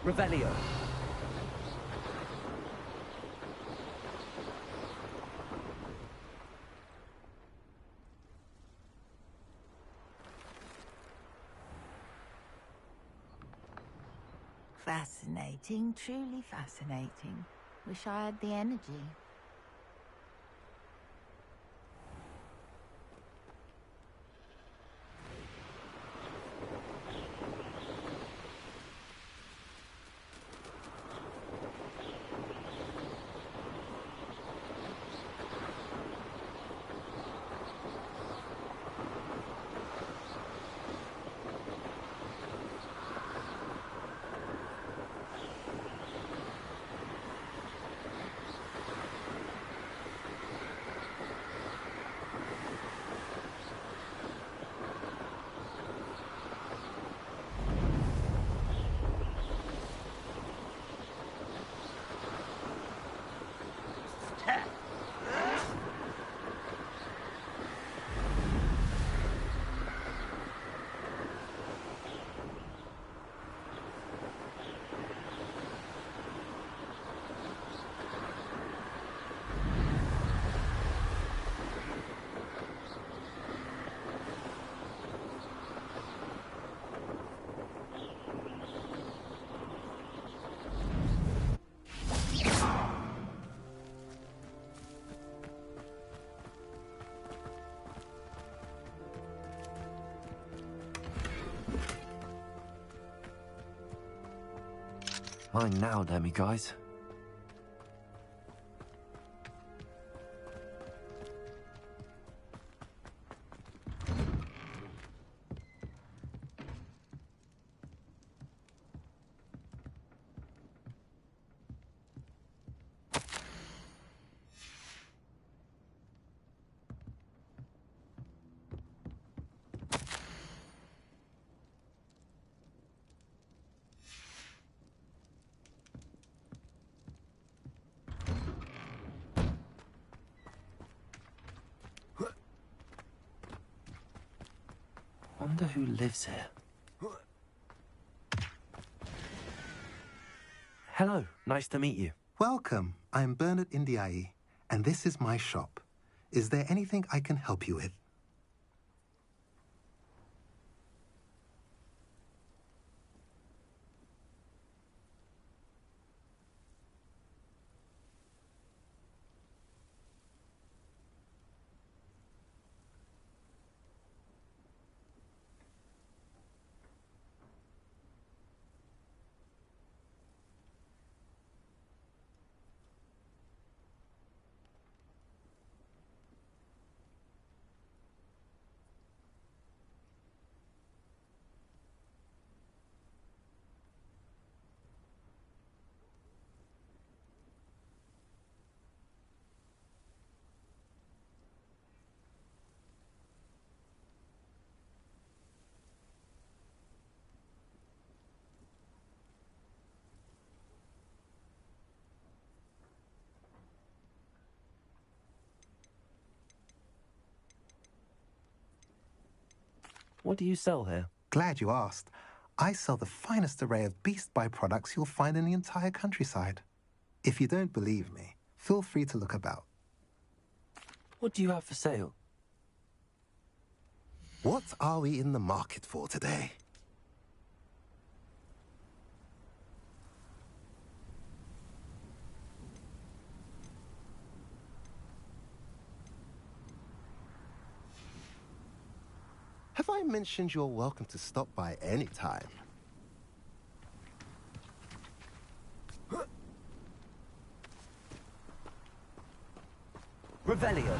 Revelio. Fascinating, truly fascinating. Wish I had the energy. Mine now, Demi guys. Wonder who lives here. Hello, nice to meet you. Welcome. I'm Bernard Indiai, and this is my shop. Is there anything I can help you with? What do you sell here? Glad you asked. I sell the finest array of beast byproducts you'll find in the entire countryside. If you don't believe me, feel free to look about. What do you have for sale? What are we in the market for today? Have I mentioned you're welcome to stop by any time? Revelio.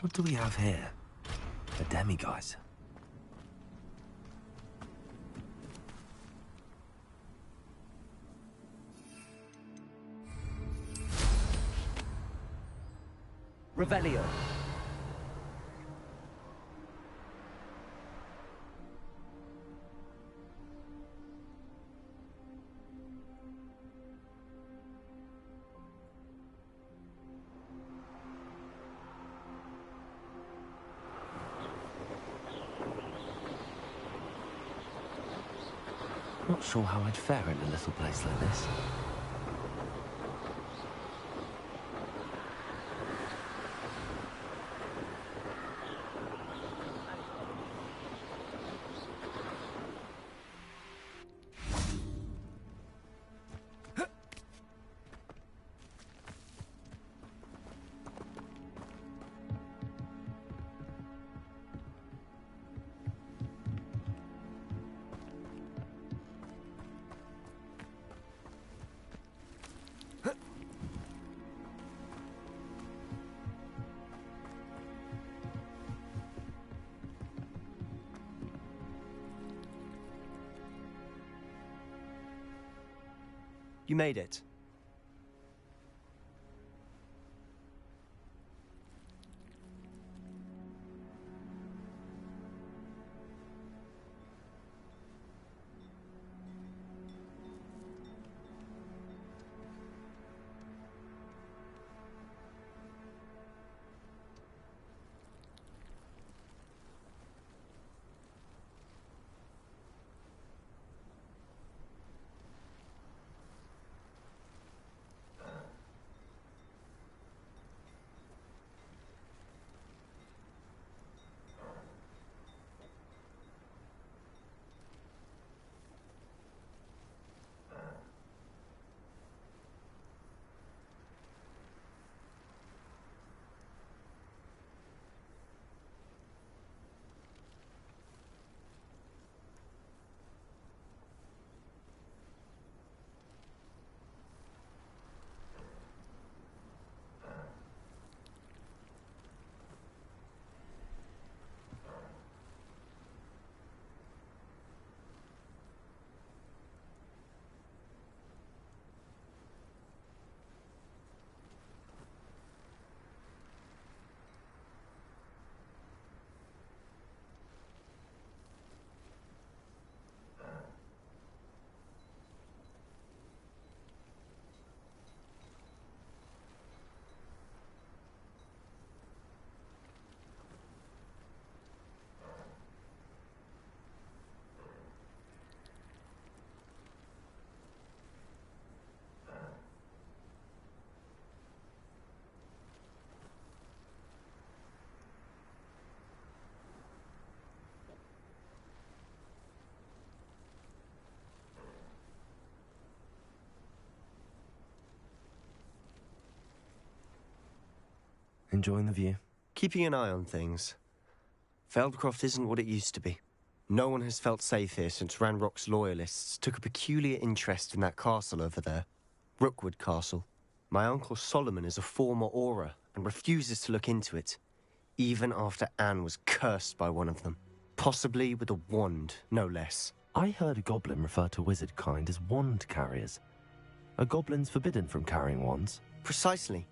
What do we have here? The demiguise. Revelio. Not sure how I'd fare in a little place like this. You made it. Enjoying the view? Keeping an eye on things. Feldcroft isn't what it used to be. No one has felt safe here since Ranrock's loyalists took a peculiar interest in that castle over there. Rookwood Castle. My uncle Solomon is a former Auror and refuses to look into it, even after Anne was cursed by one of them. Possibly with a wand, no less. I heard a goblin refer to wizard kind as wand carriers. Are goblins forbidden from carrying wands? Precisely.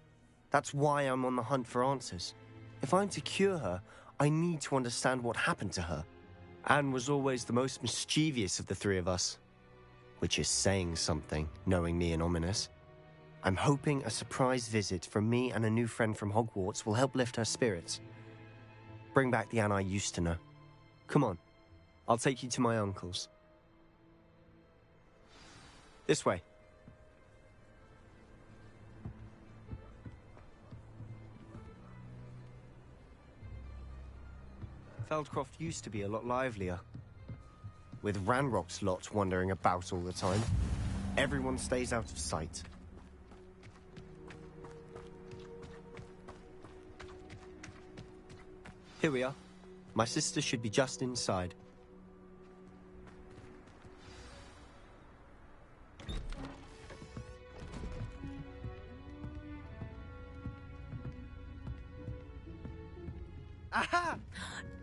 That's why I'm on the hunt for answers. If I'm to cure her, I need to understand what happened to her. Anne was always the most mischievous of the three of us. Which is saying something, knowing me and Ominous. I'm hoping a surprise visit from me and a new friend from Hogwarts will help lift her spirits. Bring back the Anne I used to know. Come on, I'll take you to my uncle's. This way. Feldcroft used to be a lot livelier. With Ranrock's lot wandering about all the time. Everyone stays out of sight. Here we are. My sister should be just inside. Aha!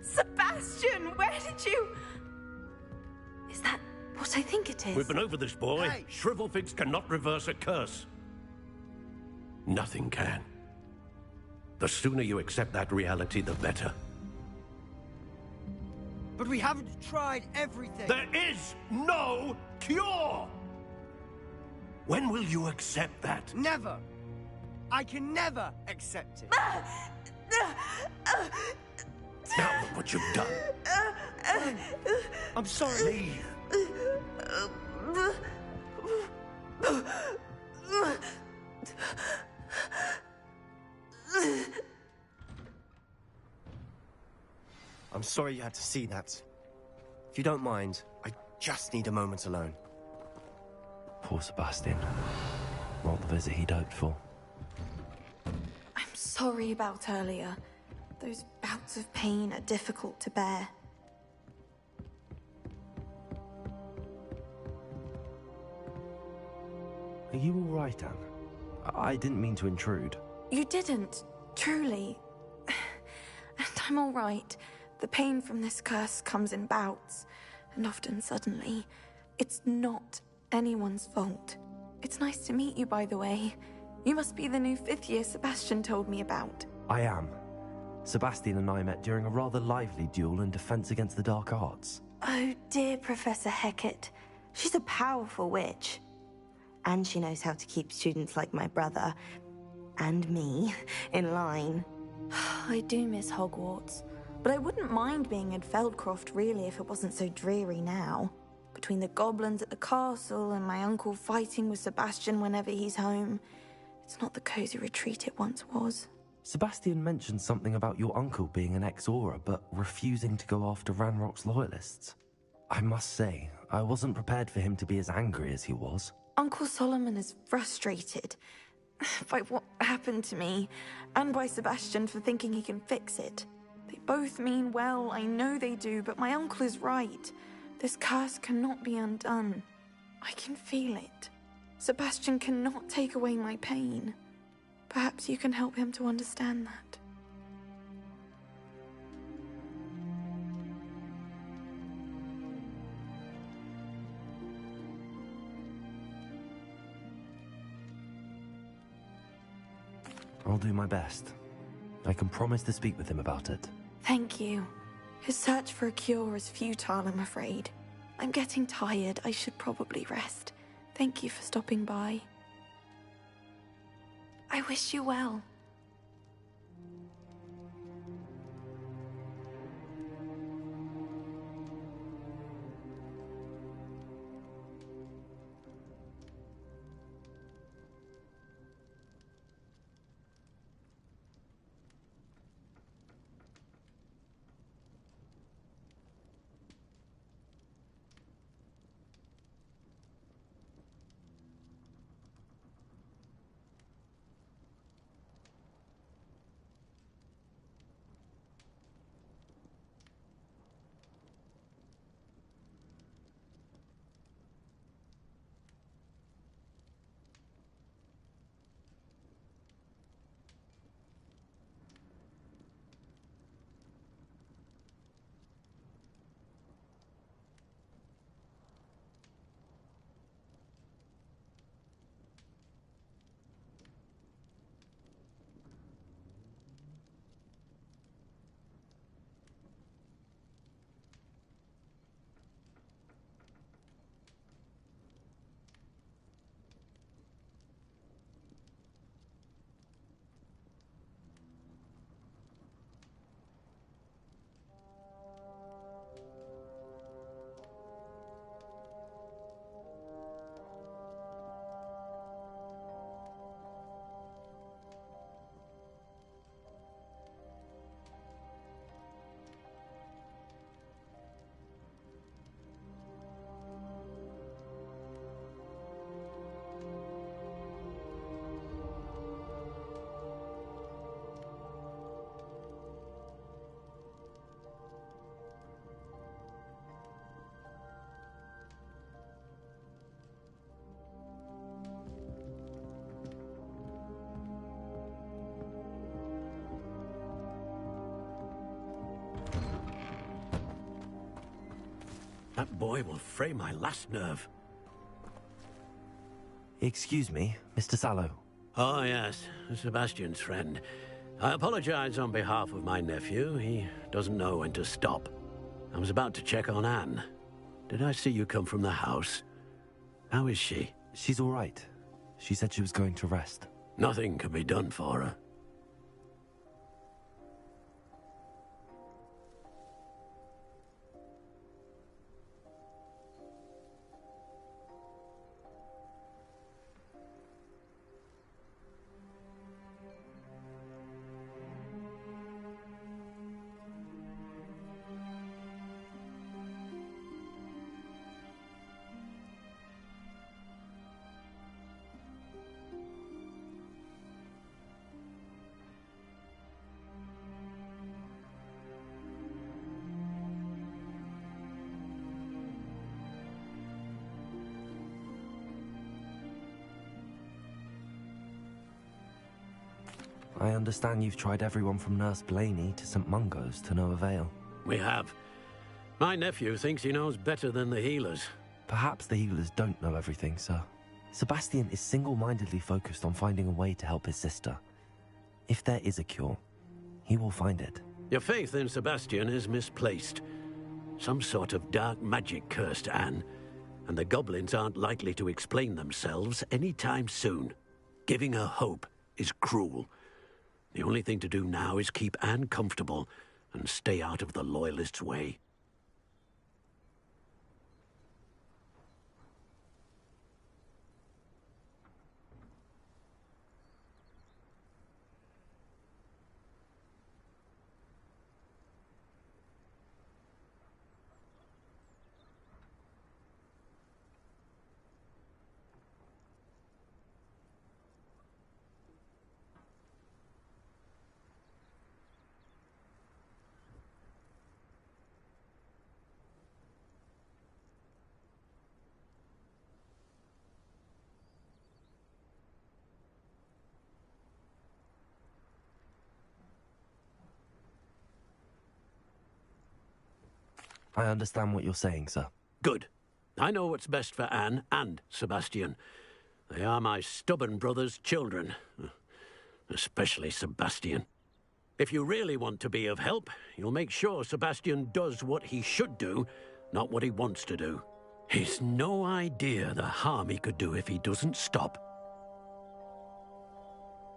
Sebastian, where did you... Is that what I think it is? We've been over this, boy. Hey! Shrivelfigs cannot reverse a curse. Nothing can. The sooner you accept that reality, the better. But we haven't tried everything. There is no cure! When will you accept that? Never. I can never accept it. Now look what you've done. I'm sorry. Leave. I'm sorry you had to see that. If you don't mind, I just need a moment alone. Poor Sebastian. Not the visit he'd hoped for. I'm sorry about earlier. Those bouts of pain are difficult to bear. Are you all right, Anne? I didn't mean to intrude. You didn't, truly. And I'm all right. The pain from this curse comes in bouts, and often suddenly. It's not anyone's fault. It's nice to meet you, by the way. You must be the new 5th year Sebastian told me about. I am. Sebastian and I met during a rather lively duel in defense against the dark arts. Oh, dear Professor Hecat. She's a powerful witch. And she knows how to keep students like my brother, and me, in line. I do miss Hogwarts, but I wouldn't mind being in Feldcroft, really, if it wasn't so dreary now. Between the goblins at the castle and my uncle fighting with Sebastian whenever he's home, it's not the cozy retreat it once was. Sebastian mentioned something about your uncle being an ex-Auror, but refusing to go after Ranrock's loyalists. I must say, I wasn't prepared for him to be as angry as he was. Uncle Solomon is frustrated by what happened to me, and by Sebastian for thinking he can fix it. They both mean well, I know they do, but my uncle is right. This curse cannot be undone. I can feel it. Sebastian cannot take away my pain. Perhaps you can help him to understand that. I'll do my best. I can promise to speak with him about it. Thank you. His search for a cure is futile, I'm afraid. I'm getting tired. I should probably rest. Thank you for stopping by. I wish you well. That boy will fray my last nerve. Excuse me, Mr. Sallow. Oh, yes, Sebastian's friend. I apologize on behalf of my nephew. He doesn't know when to stop. I was about to check on Anne. Did I see you come from the house? How is she? She's all right. She said she was going to rest. Nothing can be done for her. I understand you've tried everyone from Nurse Blaney to St. Mungo's to no avail. We have. My nephew thinks he knows better than the healers. Perhaps the healers don't know everything, sir. Sebastian is single-mindedly focused on finding a way to help his sister. If there is a cure, he will find it. Your faith in Sebastian is misplaced. Some sort of dark magic cursed Anne, and the goblins aren't likely to explain themselves anytime soon. Giving her hope is cruel. The only thing to do now is keep Anne comfortable and stay out of the Loyalists' way. I understand what you're saying, sir. Good. I know what's best for Anne and Sebastian. They are my stubborn brother's children. Especially Sebastian. If you really want to be of help, you'll make sure Sebastian does what he should do, not what he wants to do. He's no idea the harm he could do if he doesn't stop.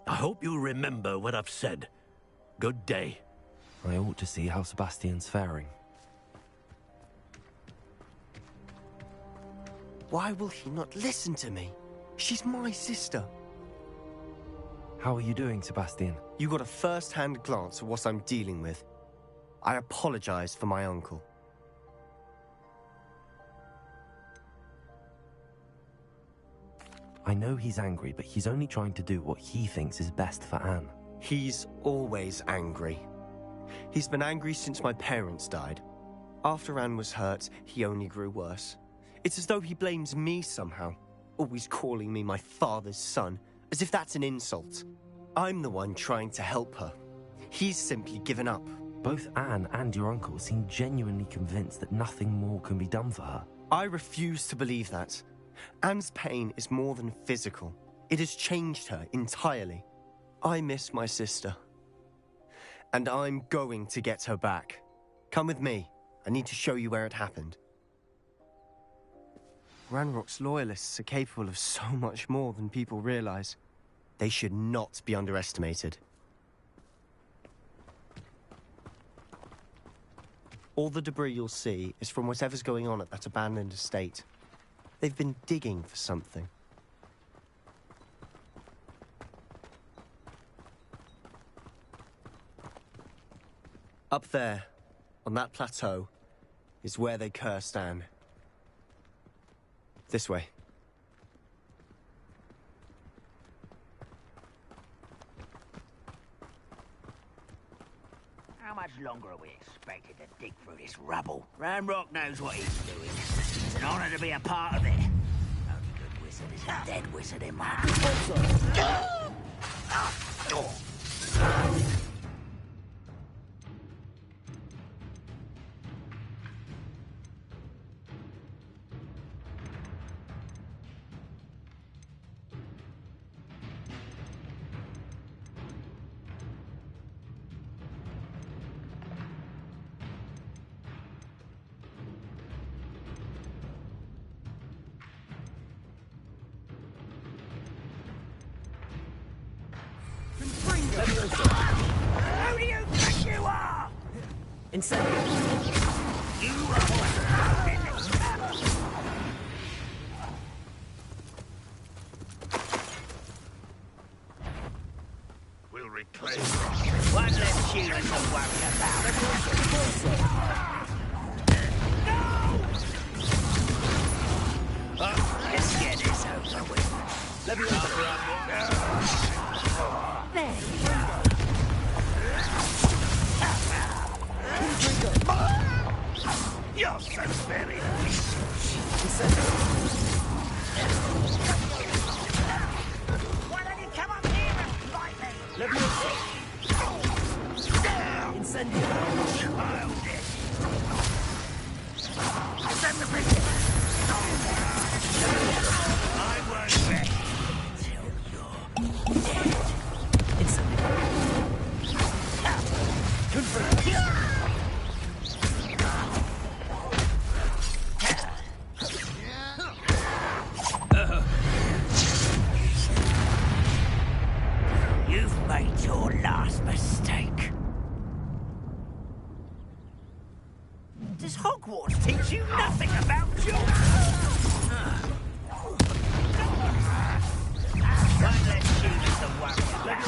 I hope you remember what I've said. Good day. I ought to see how Sebastian's faring. Why will he not listen to me? She's my sister. How are you doing, Sebastian? You got a first-hand glance at what I'm dealing with. I apologize for my uncle. I know he's angry, but he's only trying to do what he thinks is best for Anne. He's always angry. He's been angry since my parents died. After Anne was hurt, he only grew worse. It's as though he blames me somehow, always calling me my father's son, as if that's an insult. I'm the one trying to help her. He's simply given up. Both Anne and your uncle seem genuinely convinced that nothing more can be done for her. I refuse to believe that. Anne's pain is more than physical. It has changed her entirely. I miss my sister. And I'm going to get her back. Come with me. I need to show you where it happened. Ranrock's Loyalists are capable of so much more than people realize. They should not be underestimated. All the debris you'll see is from whatever's going on at that abandoned estate. They've been digging for something. Up there, on that plateau, is where they cursed Anne. This way. How much longer are we expected to dig through this rubble? Ranrock knows what he's doing. It's an honor to be a part of it. Only good wizard is a dead wizard in my Leviosa! Who do you think you are? Incendio! You are We'll reclaim. one less human to worry about. Let's get this over with. You're so very. Why don't you come up here and fight me? Leviosa! Incendio! Send the bridge. I won't rest till you're dead. Incendio! Confirm! You've made your last mistake. Does Hogwarts teach you nothing about children? One less human to worry about.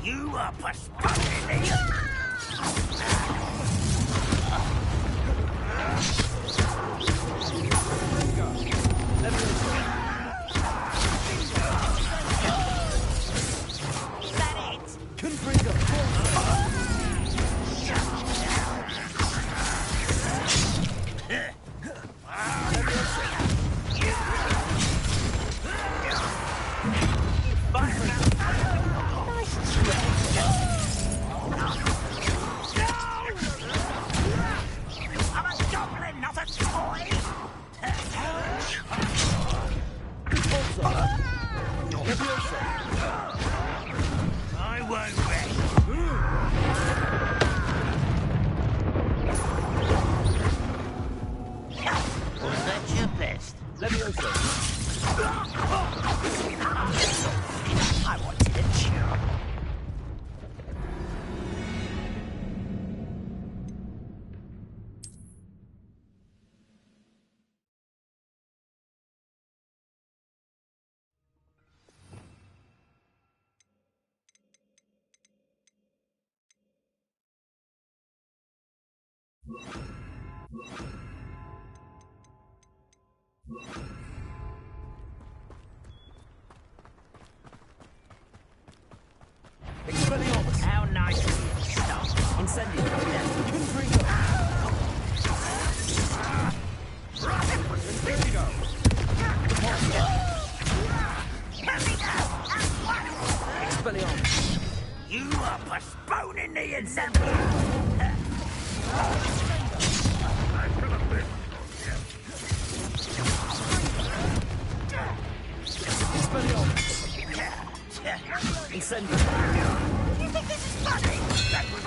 You are postponing it. Is that it? I'm a goblin, not a toy! I won't rest. Was that your best? Leviosa! I wanted a chew. Expelliarmus! How nice of you to stop. Incendio! Confringo! Expelliarmus! You are postponing the assembly. Expelliarmus! Incendio! You think this is funny? That was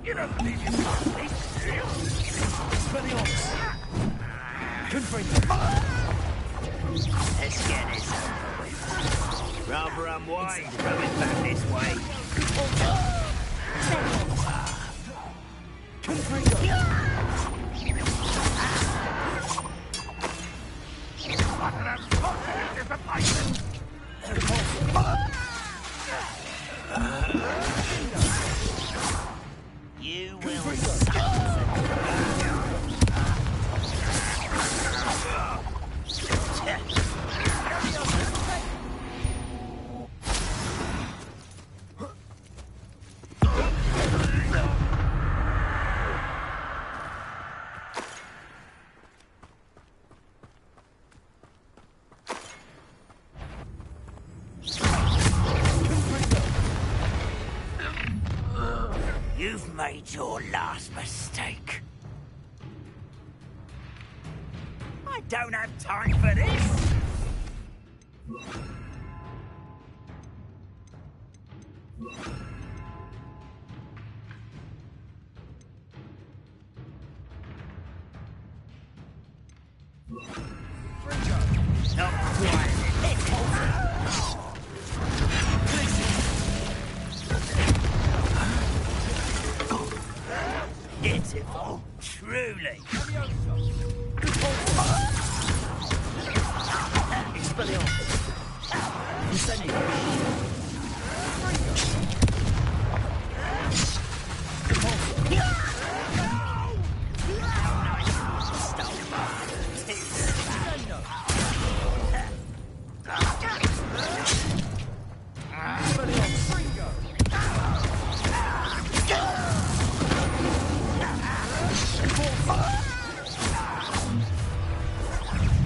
You don't believe you can't be Expelliarmus! Confringo! Let's get this over with. Rather unwise coming back this way. Confringo! You will You've made your last mistake. I don't have time for this. Oh, truly.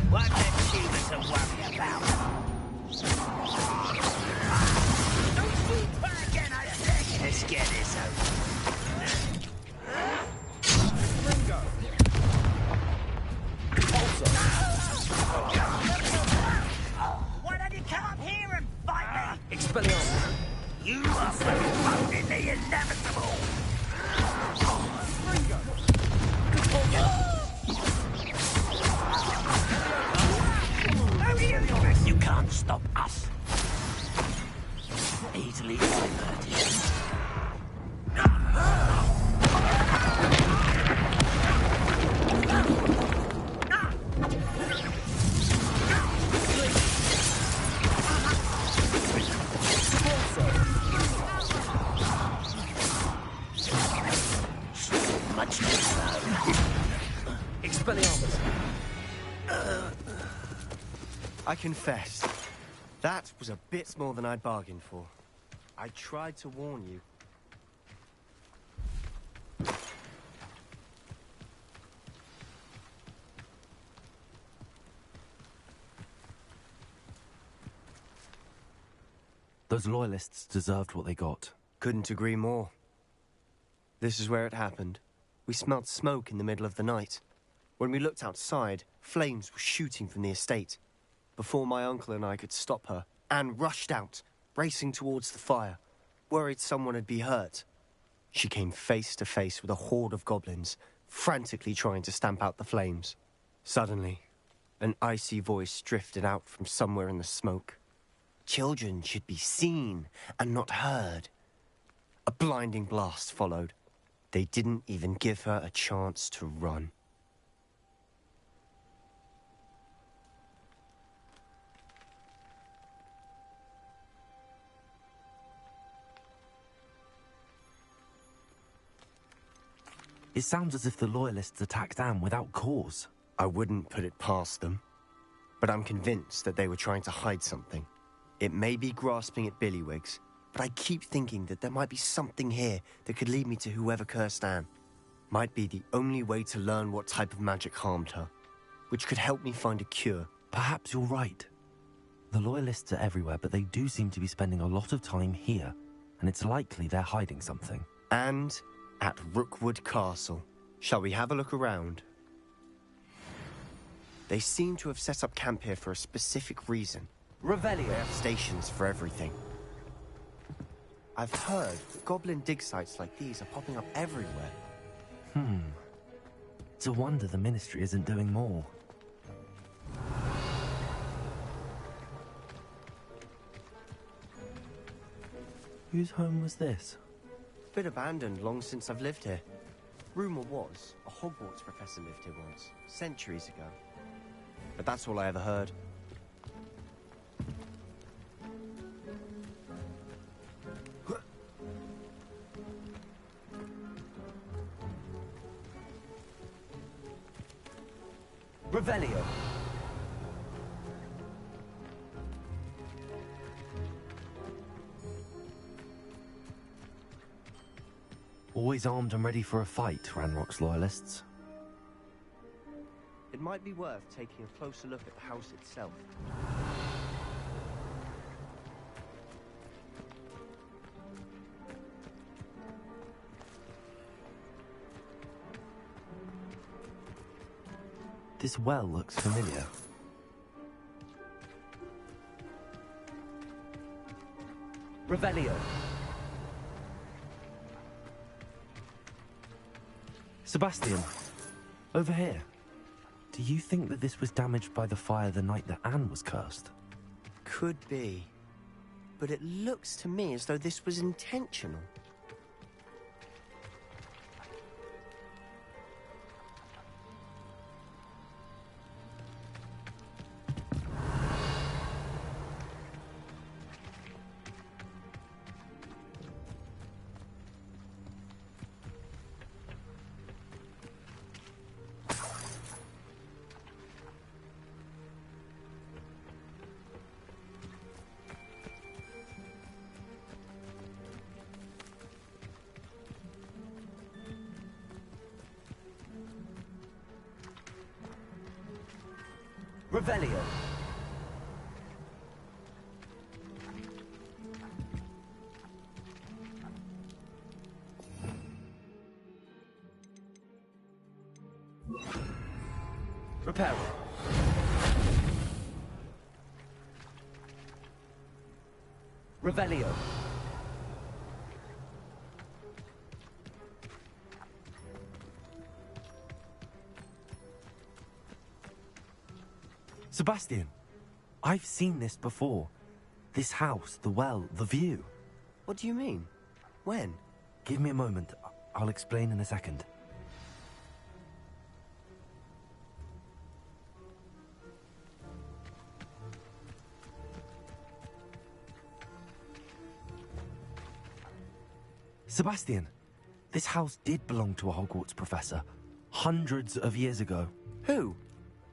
What the humans are worried about? Don't shoot her again, I beg. Let's get this over. Ringo. Why don't you come up here and fight me? Expelliarmus. You are postponing the inevitable. Ringo. You can't stop us. Easily diverted. Much too slow. Expelliarmus. I confess, that was a bit more than I'd bargained for. I tried to warn you. Those loyalists deserved what they got. Couldn't agree more. This is where it happened. We smelled smoke in the middle of the night. When we looked outside, flames were shooting from the estate. Before my uncle and I could stop her, Anne rushed out, racing towards the fire, worried someone had been hurt. She came face to face with a horde of goblins, frantically trying to stamp out the flames. Suddenly, an icy voice drifted out from somewhere in the smoke. Children should be seen and not heard. A blinding blast followed. They didn't even give her a chance to run. It sounds as if the loyalists attacked Anne without cause. I wouldn't put it past them, but I'm convinced that they were trying to hide something. It may be grasping at Billywigs, but I keep thinking that there might be something here that could lead me to whoever cursed Anne. Might be the only way to learn what type of magic harmed her, which could help me find a cure. Perhaps you're right. The loyalists are everywhere, but they do seem to be spending a lot of time here, and it's likely they're hiding something. And at Rookwood Castle. Shall we have a look around? They seem to have set up camp here for a specific reason. Revelio. They have stations for everything. I've heard that goblin dig sites like these are popping up everywhere. It's a wonder the Ministry isn't doing more. Whose home was this? Been abandoned long since I've lived here. Rumour was a Hogwarts professor lived here once, centuries ago. But that's all I ever heard. Revelio. Always armed and ready for a fight, Ranrock's loyalists. It might be worth taking a closer look at the house itself. This well looks familiar. Revelio. Sebastian, over here. Do you think that this was damaged by the fire the night that Anne was cursed? Could be. But it looks to me as though this was intentional. Revelio. Reparo. Revelio. Sebastian, I've seen this before. This house, the well, the view. What do you mean? When? Give me a moment. I'll explain in a second. Sebastian, this house did belong to a Hogwarts professor hundreds of years ago. Who?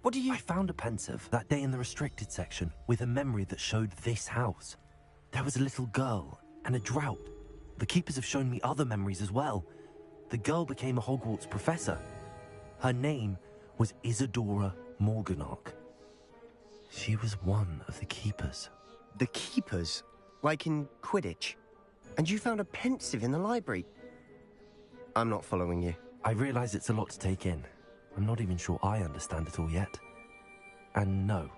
What do you... I found a pensive that day in the restricted section with a memory that showed this house. There was a little girl and a drought. The keepers have shown me other memories as well. The girl became a Hogwarts professor. Her name was Isadora Morganach. She was one of the keepers. The keepers? Like in Quidditch? And you found a pensive in the library? I'm not following you. I realize it's a lot to take in. I'm not even sure I understand it all yet. And no,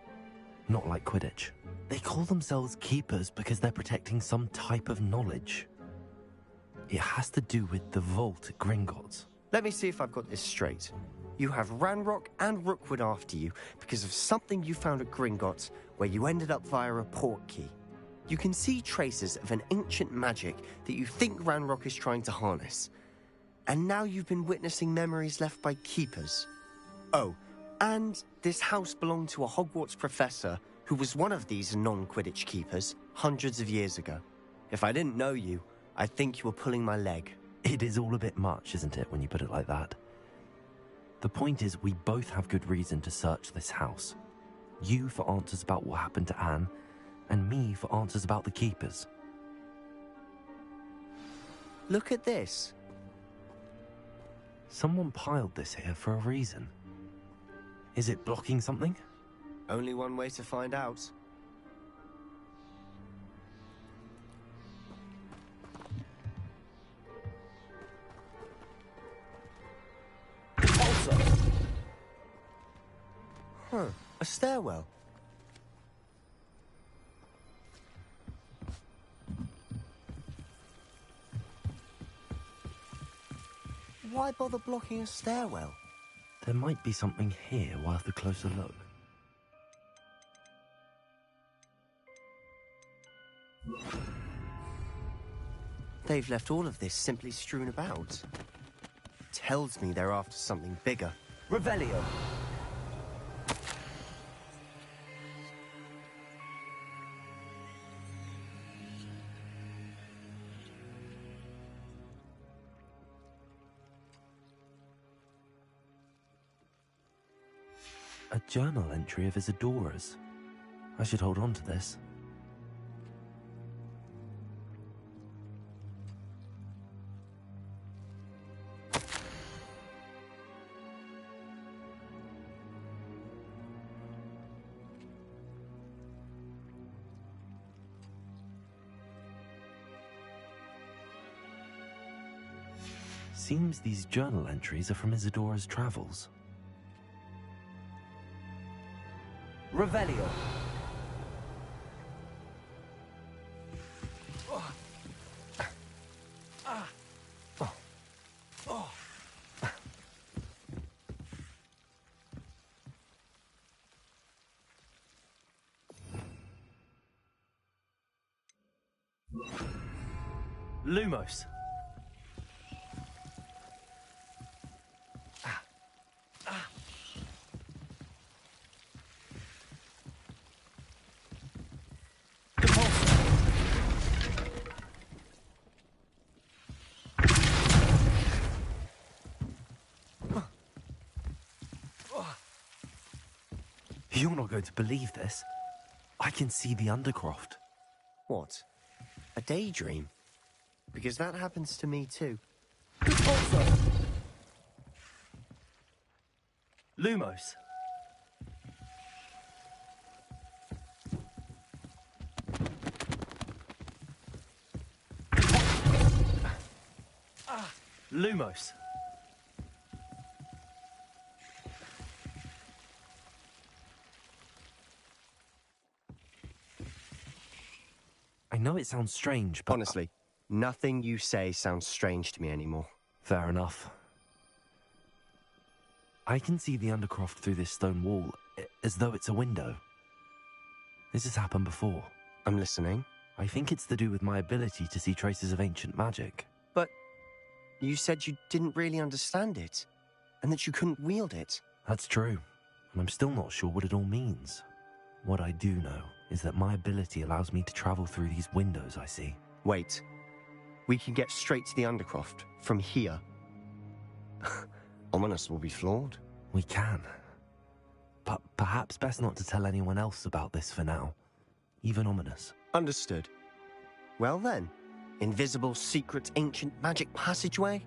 not like Quidditch. They call themselves keepers because they're protecting some type of knowledge. It has to do with the vault at Gringotts. Let me see if I've got this straight. You have Ranrock and Rookwood after you because of something you found at Gringotts where you ended up via a portkey. You can see traces of an ancient magic that you think Ranrock is trying to harness. And now you've been witnessing memories left by keepers. Oh, and this house belonged to a Hogwarts professor who was one of these non-Quidditch keepers hundreds of years ago. If I didn't know you, I'd think you were pulling my leg. It is all a bit much, isn't it, when you put it like that? The point is, we both have good reason to search this house. You for answers about what happened to Anne, and me for answers about the keepers. Look at this. Someone piled this here for a reason. Is it blocking something? Only one way to find out. Huh, a stairwell. Why bother blocking a stairwell? There might be something here worth a closer look. They've left all of this simply strewn about. Tells me they're after something bigger. Revelio. A journal entry of Isadora's. I should hold on to this. Seems these journal entries are from Isadora's travels. Revelio. Lumos. You're not going to believe this. I can see the Undercroft. What? A daydream? Because that happens to me too. Lumos. Lumos. I know it sounds strange, but... Honestly, nothing you say sounds strange to me anymore. Fair enough. I can see the Undercroft through this stone wall, as though it's a window. This has happened before. I'm listening. I think it's to do with my ability to see traces of ancient magic. But you said you didn't really understand it, and that you couldn't wield it. That's true, and I'm still not sure what it all means. What I do know is that my ability allows me to travel through these windows I see. Wait. We can get straight to the Undercroft from here. Ominous will be flawed. We can. But perhaps best not to tell anyone else about this for now. Even Ominous. Understood. Well then, invisible, secret, ancient magic passageway?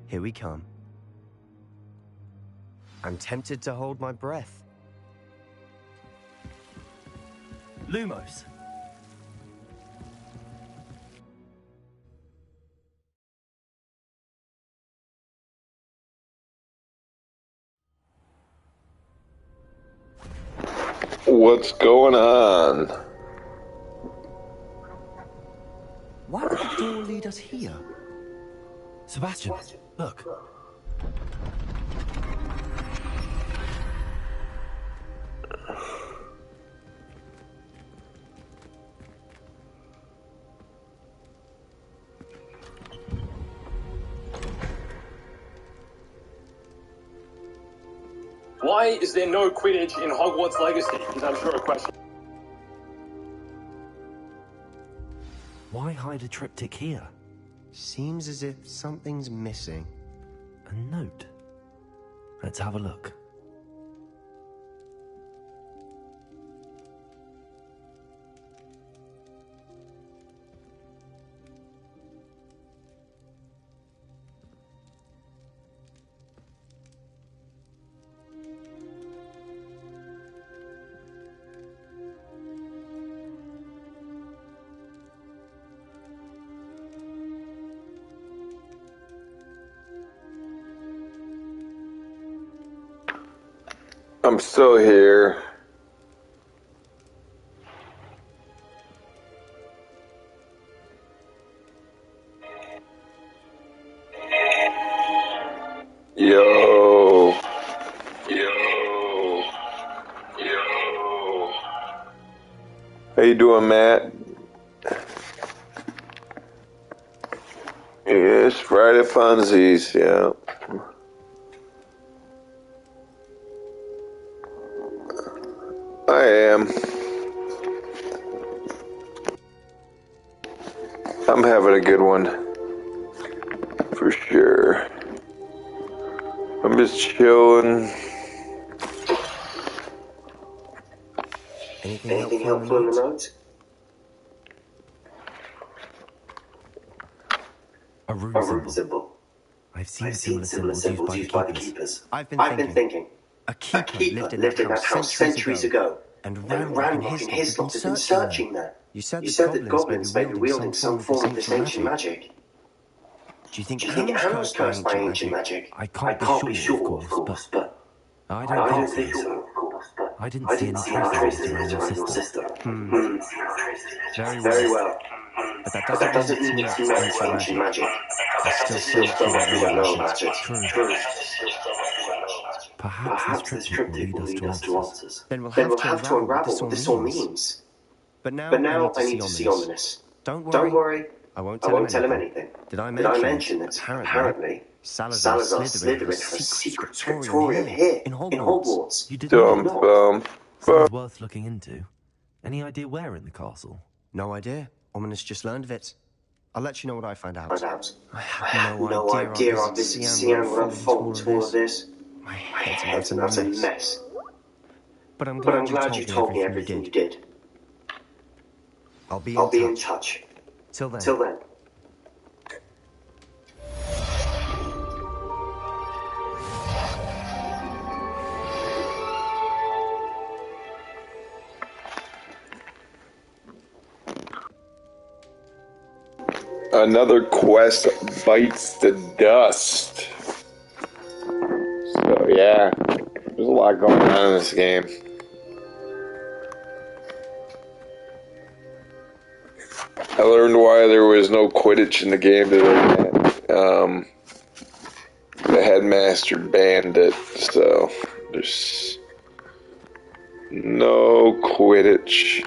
Here we come. I'm tempted to hold my breath. Lumos! What's going on? Why would the door lead us here? Sebastian, look. Why is there no Quidditch in Hogwarts Legacy? Is I'm sure a question. Why hide a triptych here? Seems as if something's missing. A note. Let's have a look. I'm still here. Yo. How you doing, Matt? Yes, Friday Funsies, yeah. I am. I'm having a good one. For sure. I'm just chilling. Anything helpful in the notes? A rune symbol. I've seen similar symbols used by the keepers. I've been thinking. A keeper lived in that house centuries ago. And Ranrock and his lot have been searching there. You said that goblins may be wielding some form of this ancient magic. Do you think Hannah was cursed by ancient magic? I can't be sure, of course, but I don't think so. I didn't see any traces around your sister. Very well. But that doesn't mean it's not ancient magic. There's still so much we don't know about it. True. Perhaps this triptych will lead us to answers. Then we'll have to unravel what this all means. But now I need to see Ominous. Don't worry. I won't tell him anything. Did I mention that apparently Salazar Slytherin has a secret scriptorium here in Hogwarts? You didn't know? Sounds worth looking into. Any idea where in the castle? No idea. Ominous just learned of it. I'll let you know what I find out. I have no idea our visit to Sian will unfold into all of this. My head's an utter mess. But I'm glad you told me everything you did. I'll be in touch. Till then. another quest bites the dust. So yeah, there's a lot going on in this game. I learned why there was no Quidditch in the game today. The headmaster banned it, so there's no Quidditch.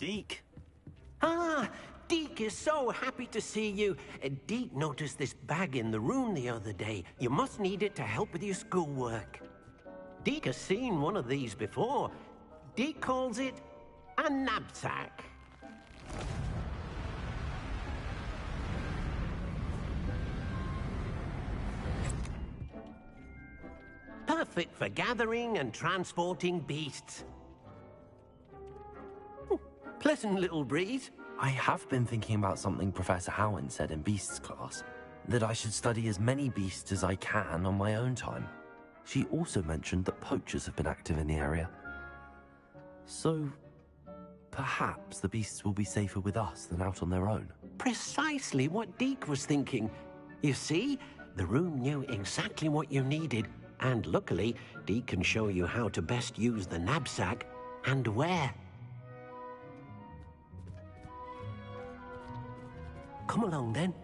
Deke. Ah, Deke is so happy to see you. Deke noticed this bag in the room the other day. You must need it to help with your schoolwork. Deke has seen one of these before. Deke calls it a knapsack. Perfect for gathering and transporting beasts. Pleasant little breeze. I have been thinking about something Professor Howard said in Beasts class, that I should study as many beasts as I can on my own time. She also mentioned that poachers have been active in the area. So, perhaps the beasts will be safer with us than out on their own. Precisely what Deke was thinking. You see, the room knew exactly what you needed, and luckily, Deke can show you how to best use the knapsack and where. Come along, then.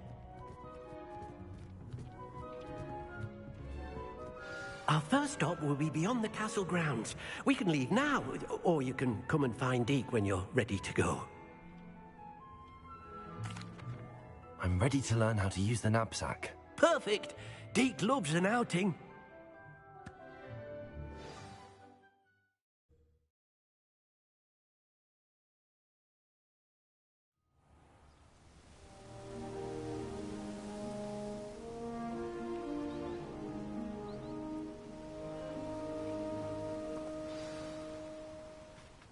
Our first stop will be beyond the castle grounds. We can leave now, or you can come and find Deke when you're ready to go. I'm ready to learn how to use the knapsack. Perfect! Deke loves an outing.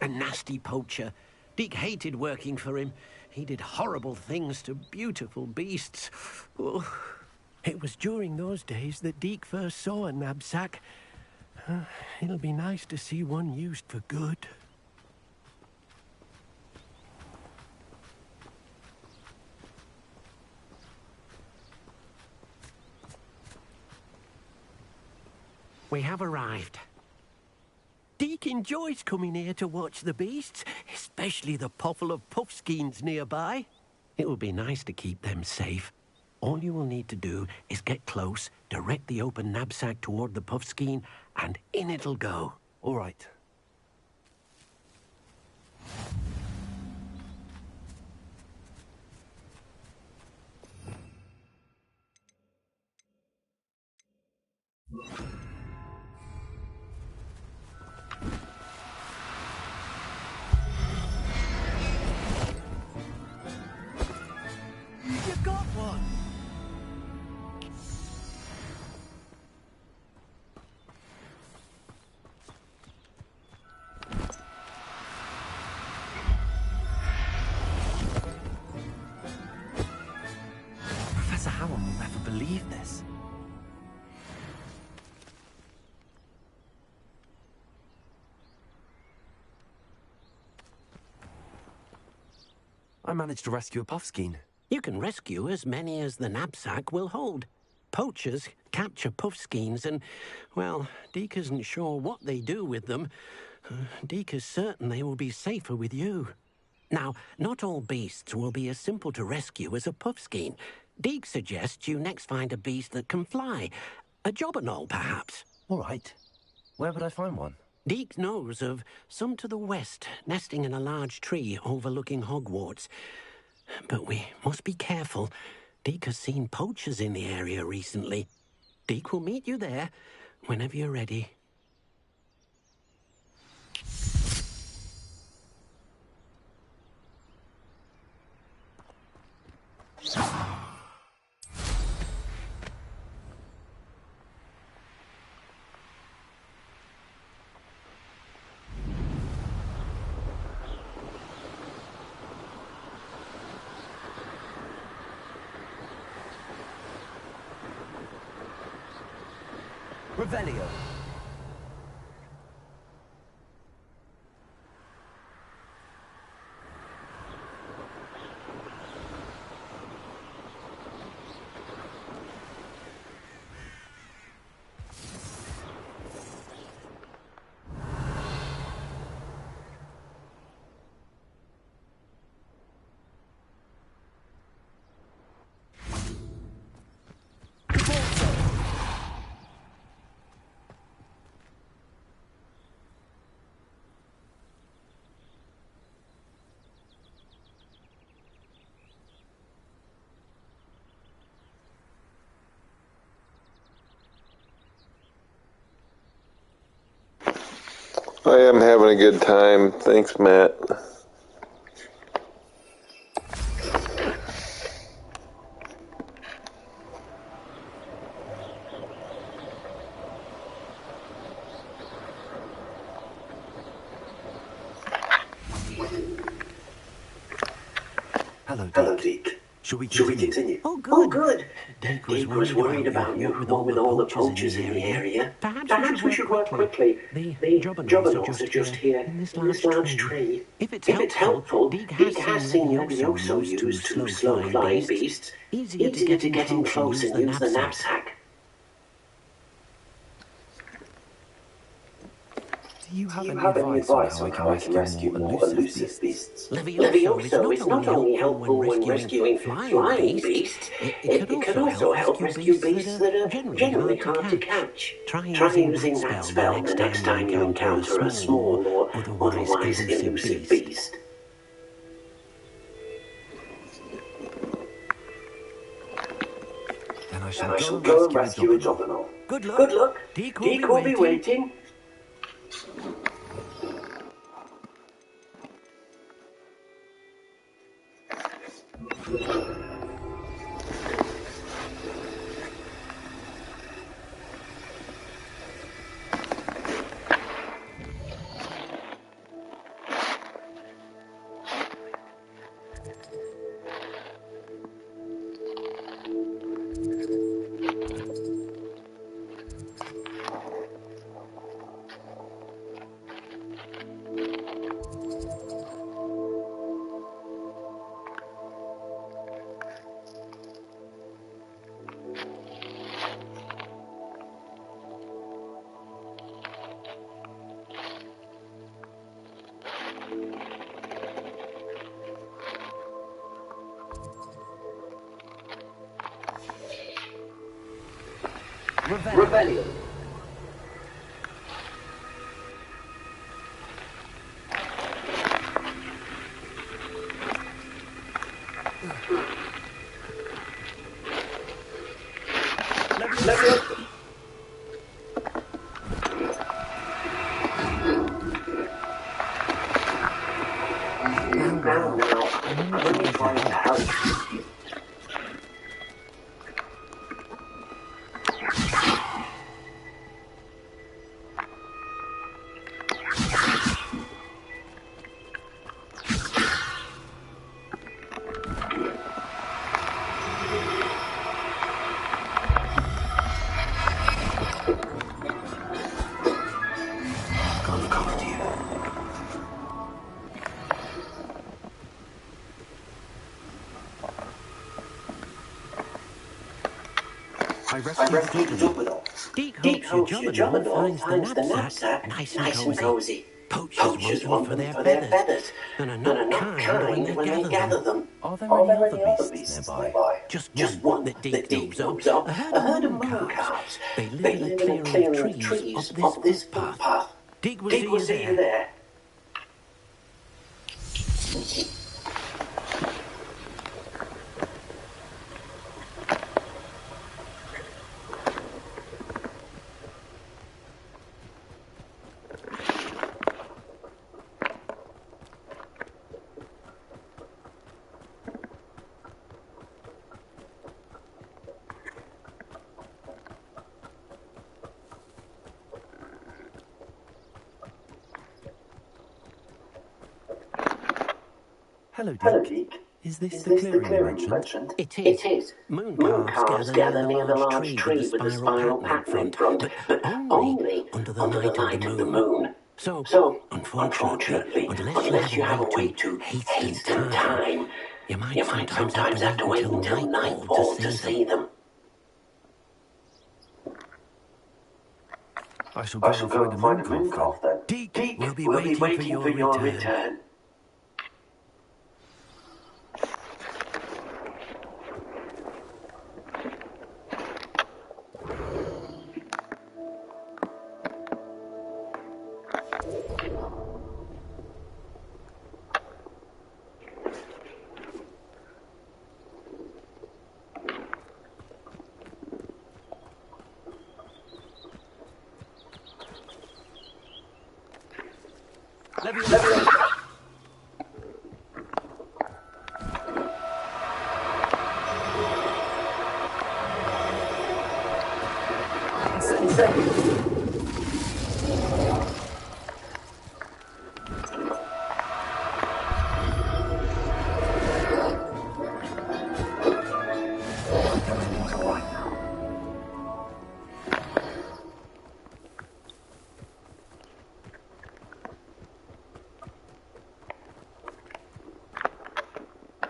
A nasty poacher. Deke hated working for him. He did horrible things to beautiful beasts. Oh, it was during those days that Deke first saw a knapsack. It'll be nice to see one used for good. We have arrived. Deke enjoys coming here to watch the beasts, especially the potful of puffskeins nearby. It will be nice to keep them safe. All you will need to do is get close, direct the open knapsack toward the puffskein, and in it'll go. All right. You got one! Professor Howard will never believe this. I managed to rescue a puffskein. You can rescue as many as the knapsack will hold. Poachers capture puffskeins and, well, Deke isn't sure what they do with them. Deke is certain they will be safer with you. Now, not all beasts will be as simple to rescue as a puffskein. Deke suggests you next find a beast that can fly. A jobberknoll, perhaps. All right. Where would I find one? Deke knows of some to the west, nesting in a large tree overlooking Hogwarts. But we must be careful. Deke has seen poachers in the area recently. Deke will meet you there whenever you're ready. Revelio. I am having a good time. Thanks, Matt. Hello, Deke. Should we continue? Oh, good. Oh, good. Deke Deke was worried about you, what with all the poachers in the area. Perhaps we should work quickly. The Jubbernauts are just here, in this large tree. tree. If it's If it's helpful, helpful, Deke Deke has has seen seen Levioso Levioso used to used to slow-flying beasts. Easier to get in close and use the knapsack. Do you have any advice on how I can rescue more elusive beasts? Levioso is not only helpful when rescuing flying beasts, it could also help rescue beasts that are generally hard to catch. Try using that spell the next time you encounter a small or otherwise elusive beast. Then I shall go and rescue a Jobberknoll. Good Good luck. Deke Deke will be waiting. Rebellion. Now, let me try to help. I I rescued the Jobberknoll. Deke hopes your Jobberknoll finds the knapsack nice and cozy. Poachers want them for their feathers, and are not kind when they gather them. Are there Are any there other any other beasts beasts nearby? nearby? Just one that Deke knows of. A herd of moon calves. They live in a clearing of trees up this footpath. Deke will see you there. Hello, Deke. Is this the clearing you mentioned? It It is. Moon Moon calves gather near the large tree with the spiral pattern in front, but only under the light of the moon. So, unfortunately, unless you have a way to hasten time, you might sometimes have to wait until nightfall to see them. I shall go and find a moon calf then. Deke will be waiting for your return.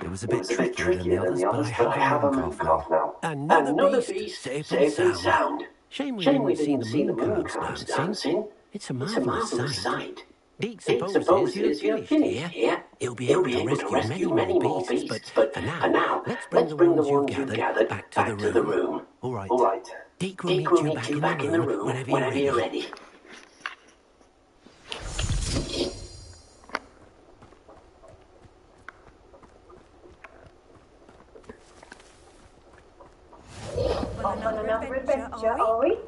It was a bit trickier than the others, but I have a moon calf now. Another beast, safe and sound. Shame we didn't see the moon calves dancing. It's a marvellous sight. Deke supposes you're finished here. He'll be able to rescue many more beasts, but for now, let's bring the ones you've gathered back to the room. All right. Deke will meet you back in the room whenever you're ready. Off on another adventure, are we?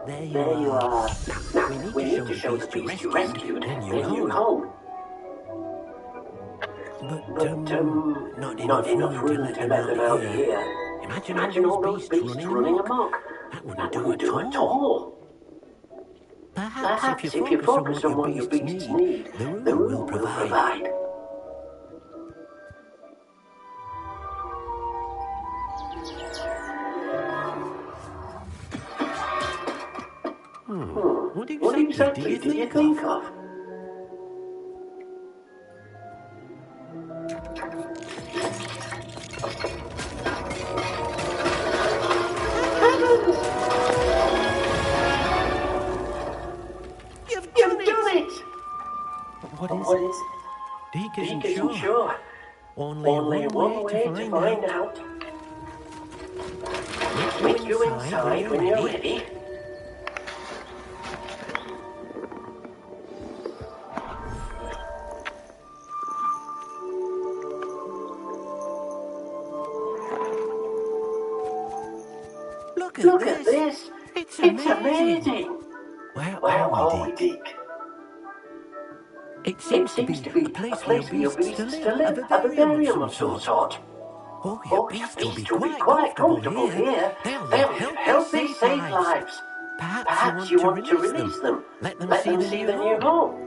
There you are. Now, we need to show the beast you rescued their new home. But, not enough room to let them out here. Imagine all those beasts running amok. That wouldn't do at all. Perhaps if you focus on what your beasts need, the room will provide. What exactly do you think of? You've done it! What is it? Deke isn't sure. Only one way to find out. Meet you inside when you're ready. Look at this! It's amazing! Where Where are we, Deke? Deke? It seems to be a place where your beasts to live, a vivarium of some sort. Oh, your beasts will be quite comfortable here. They'll live healthy, safe lives. Perhaps you want to release them. Let them see the new home.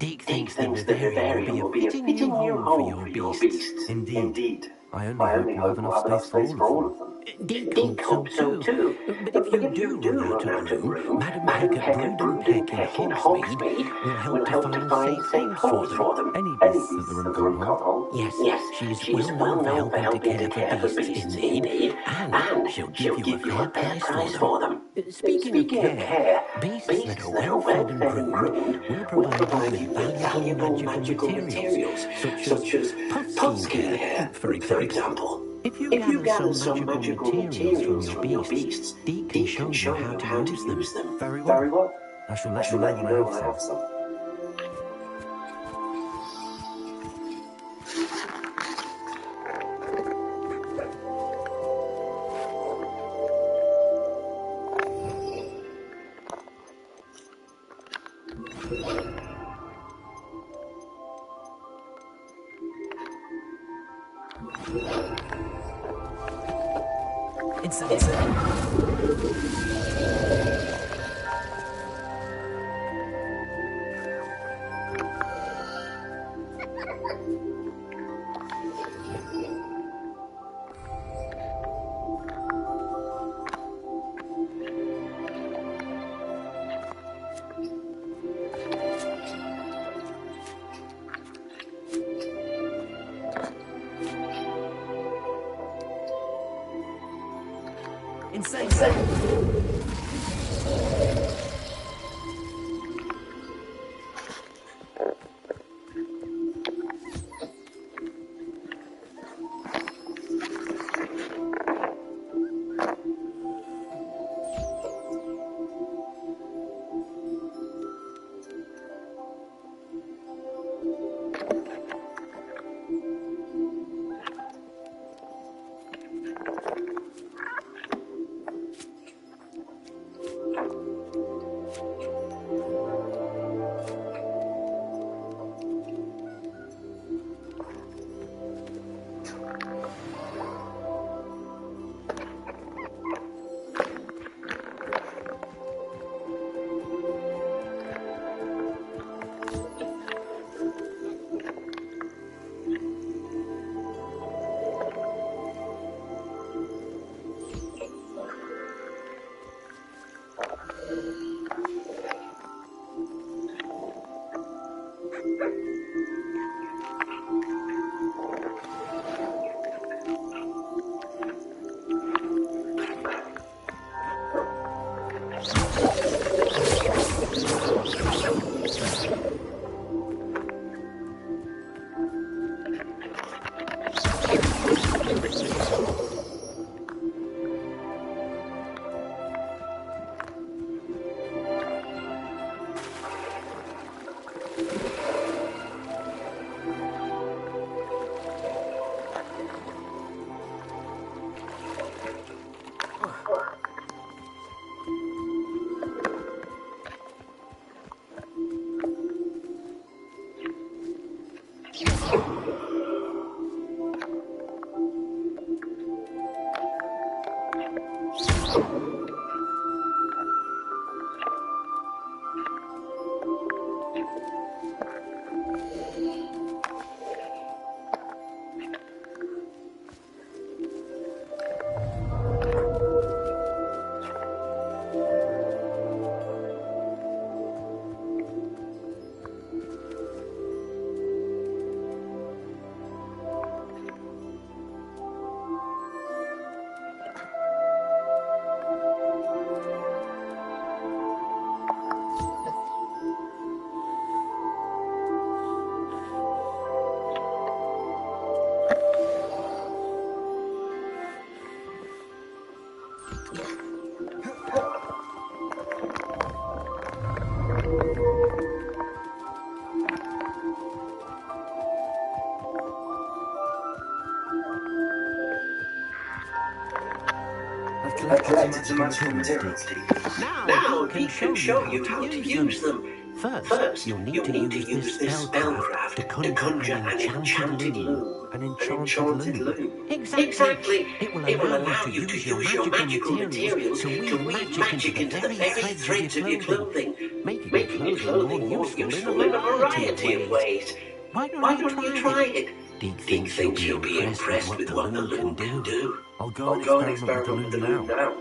Deke thinks the vivarium will be a fitting new home for your beasts. Indeed. I only hope we'll have enough space for all of them. Deke hopes so too. But if you do run out of room, Madam Peck at Brood and Peck in Hogsmeade will help to find safe homes for them. Any beasts that the room can't hold? Yes, she's well known for helping to care for beasts in need, and she'll give you a fair price for them. Speaking of care, beasts that are well-fed and groomed will provide you with valuable magical materials, such as puff skin hair, for example. If you gather some magical materials from your beasts, Deke can show you how to use them. Very well. I shall let you know when I have some. I've collected some magical materials. Now he can show you how to use them. First, you'll need to use this spellcraft to conjure an enchanted loom. An enchanted loom. Exactly. It will allow you to use your magical materials to weave magic into the very threads of your clothing, making your clothing more useful in a variety of ways. Why don't you try it? Deke thinks you'll be impressed with what the loom can do. I'll go and experiment with the loom now.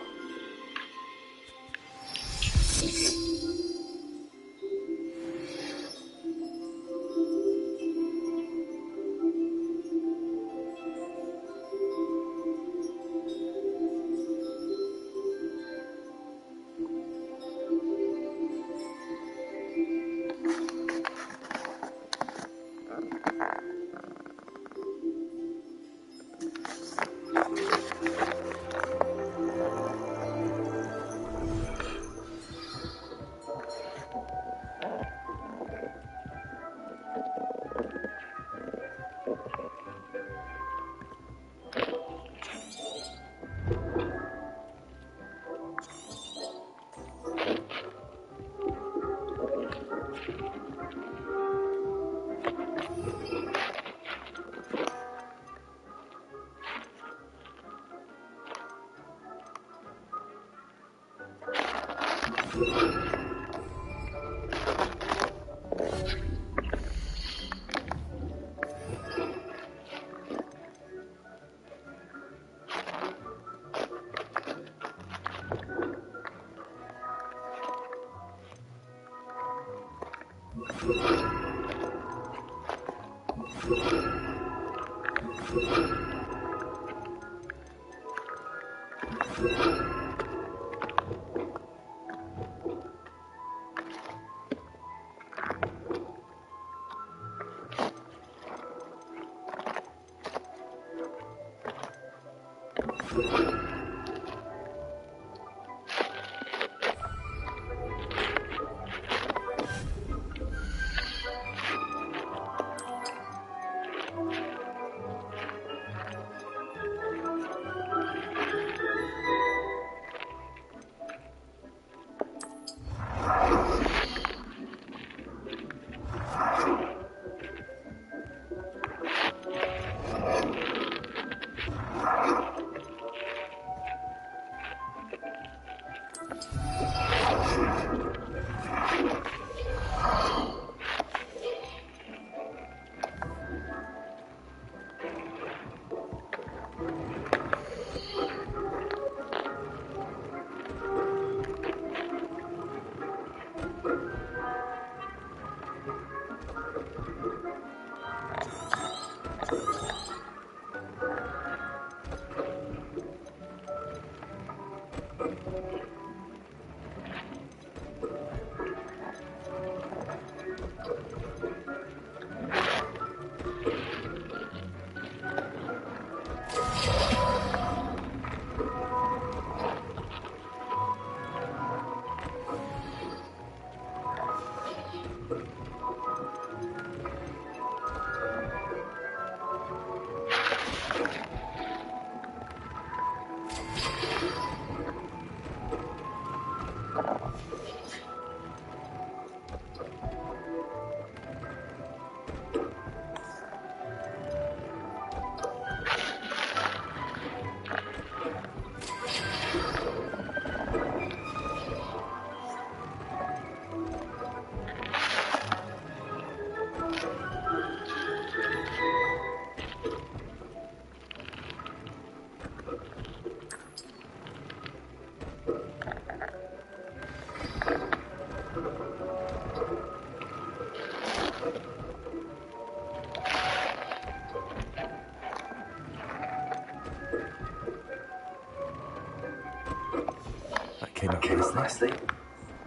That came up nicely.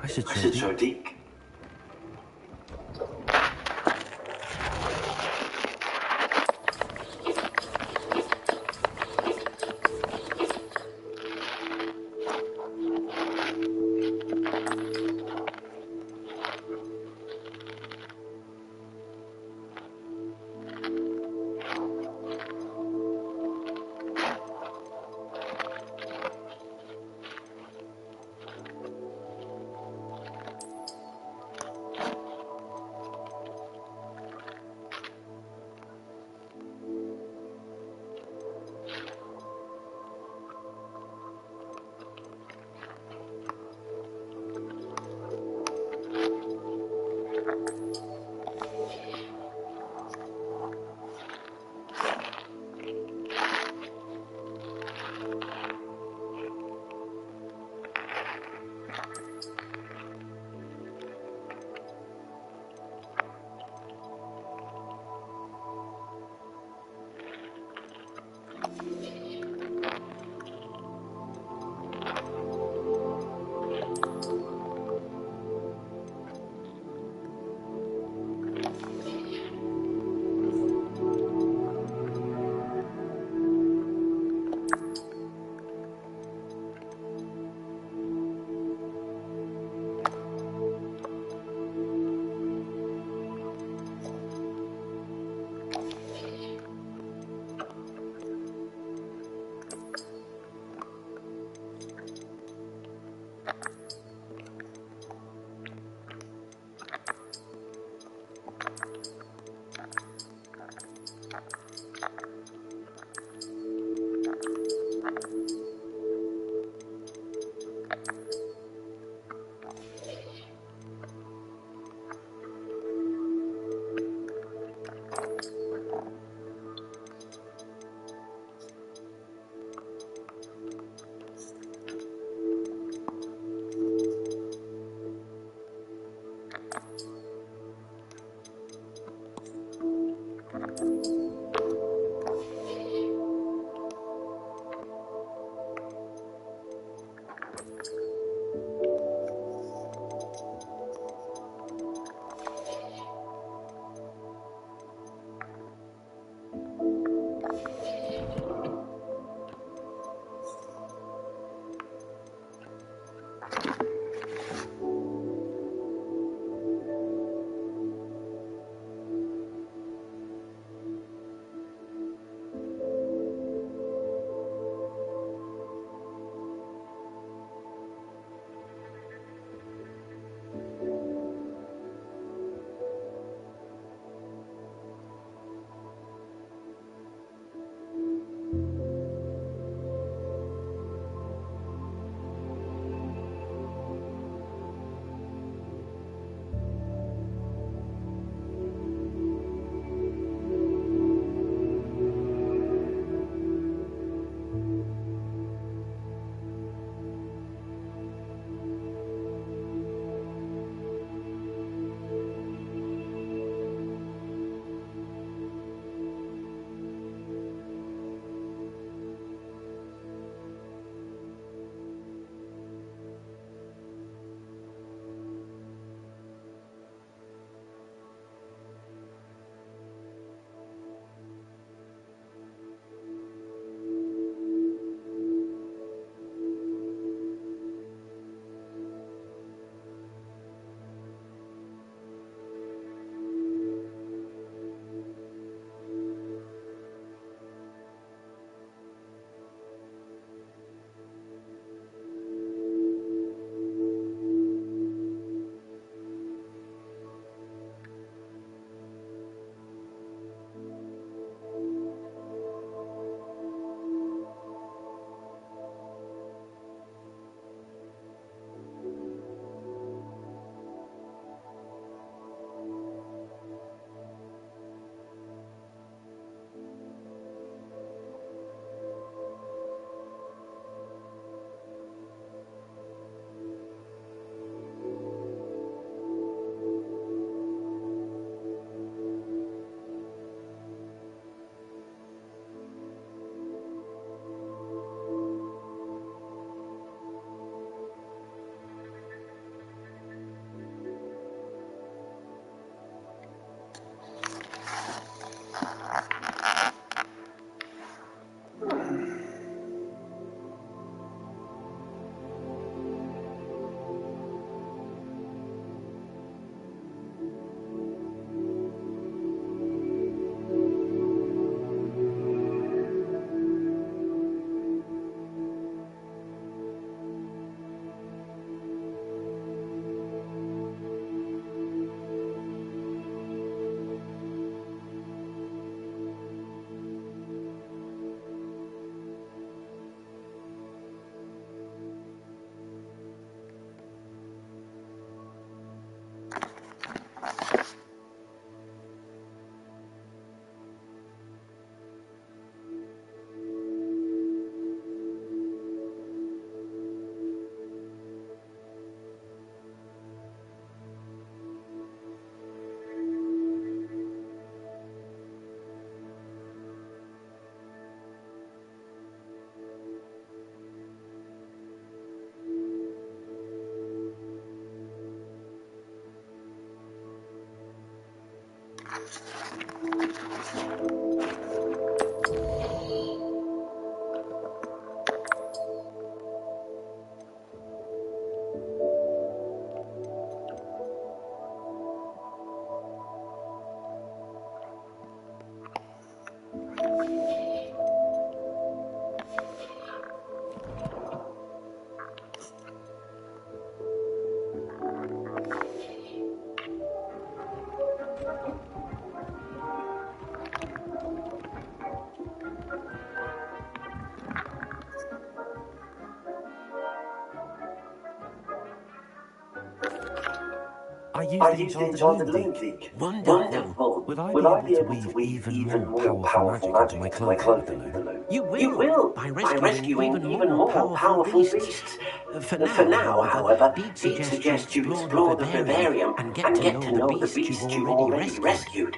I should show Deke. I used the enchanted loom, Deke. Wonderful. Would I be able to weave even more powerful magic into my clothing with the loom? You will, by rescuing even more powerful beasts. For now, however, Deek suggests you explore the vivarium and get to know the beasts you've already rescued.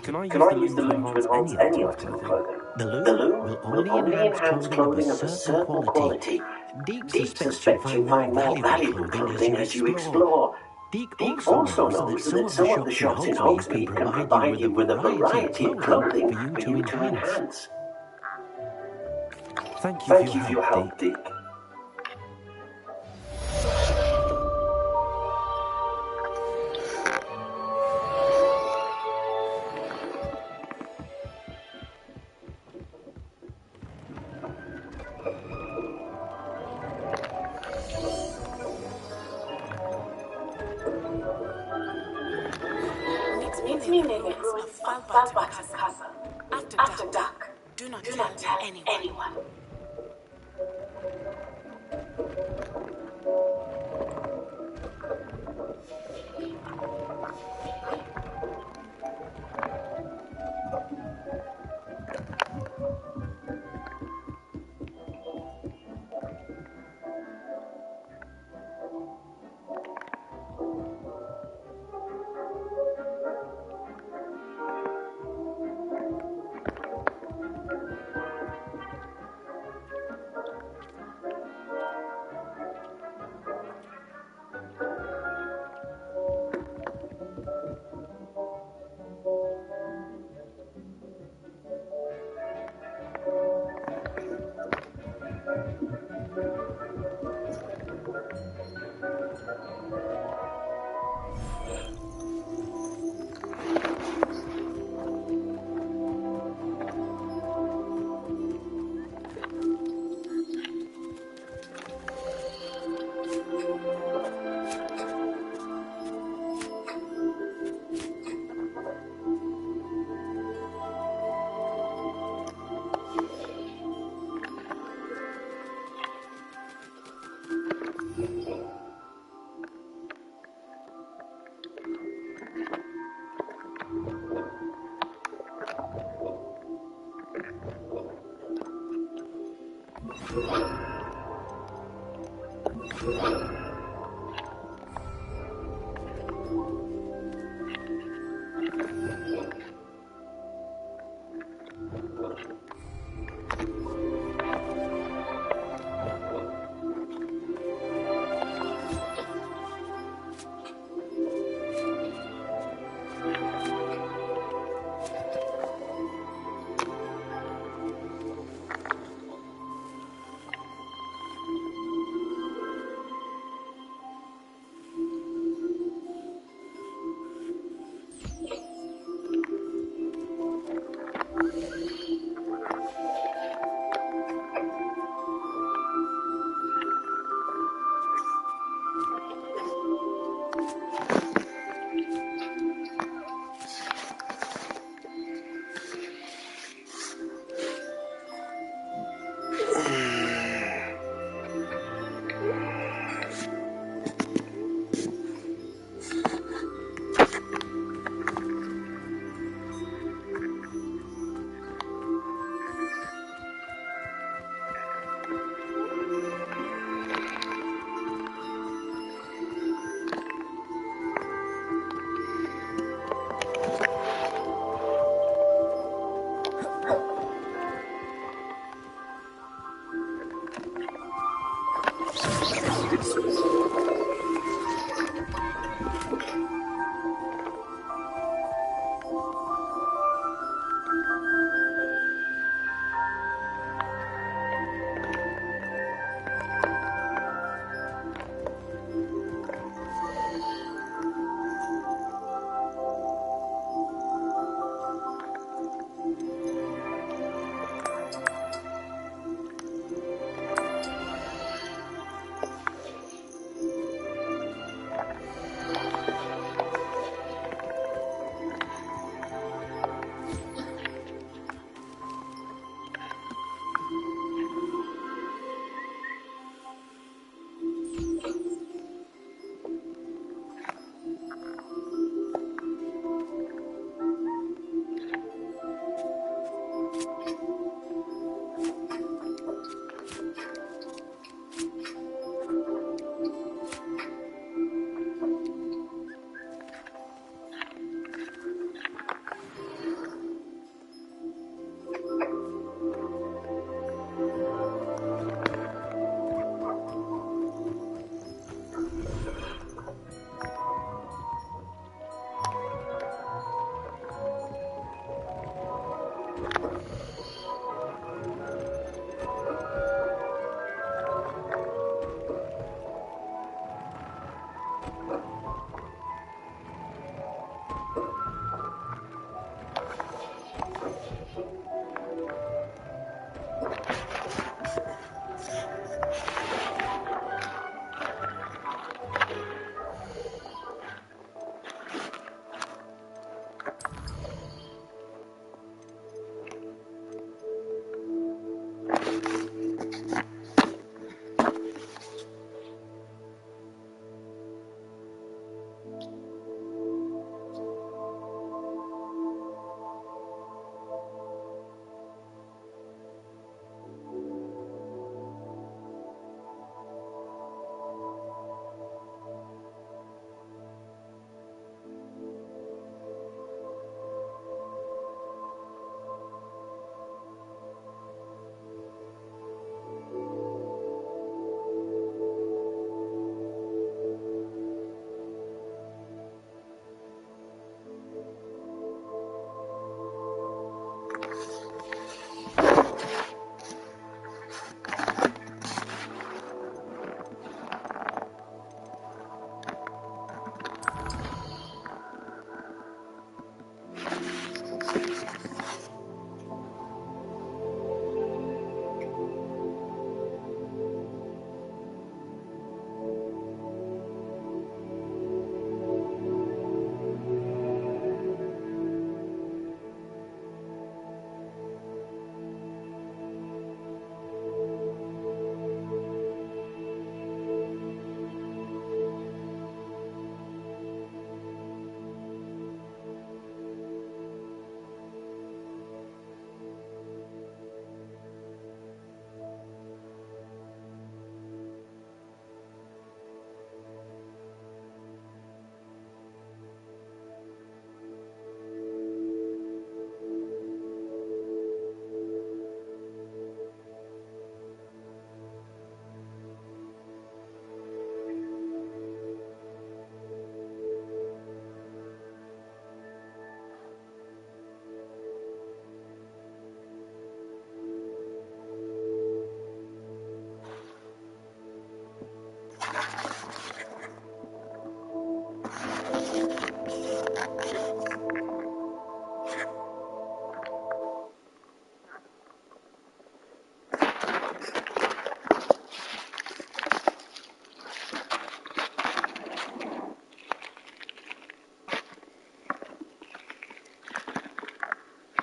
Can I use the loom to enhance any item of clothing? The loom will only enhance clothing of a certain quality. Deek suspects you'll find more valuable clothing as you explore. Deek also knows that some of the shops in Hogsmeade can provide you with a variety of clothing for you to enhance. Thank you for your help, Deke. Meet me in the ruins of Falbutter's castle. After dark. Do not tell anyone.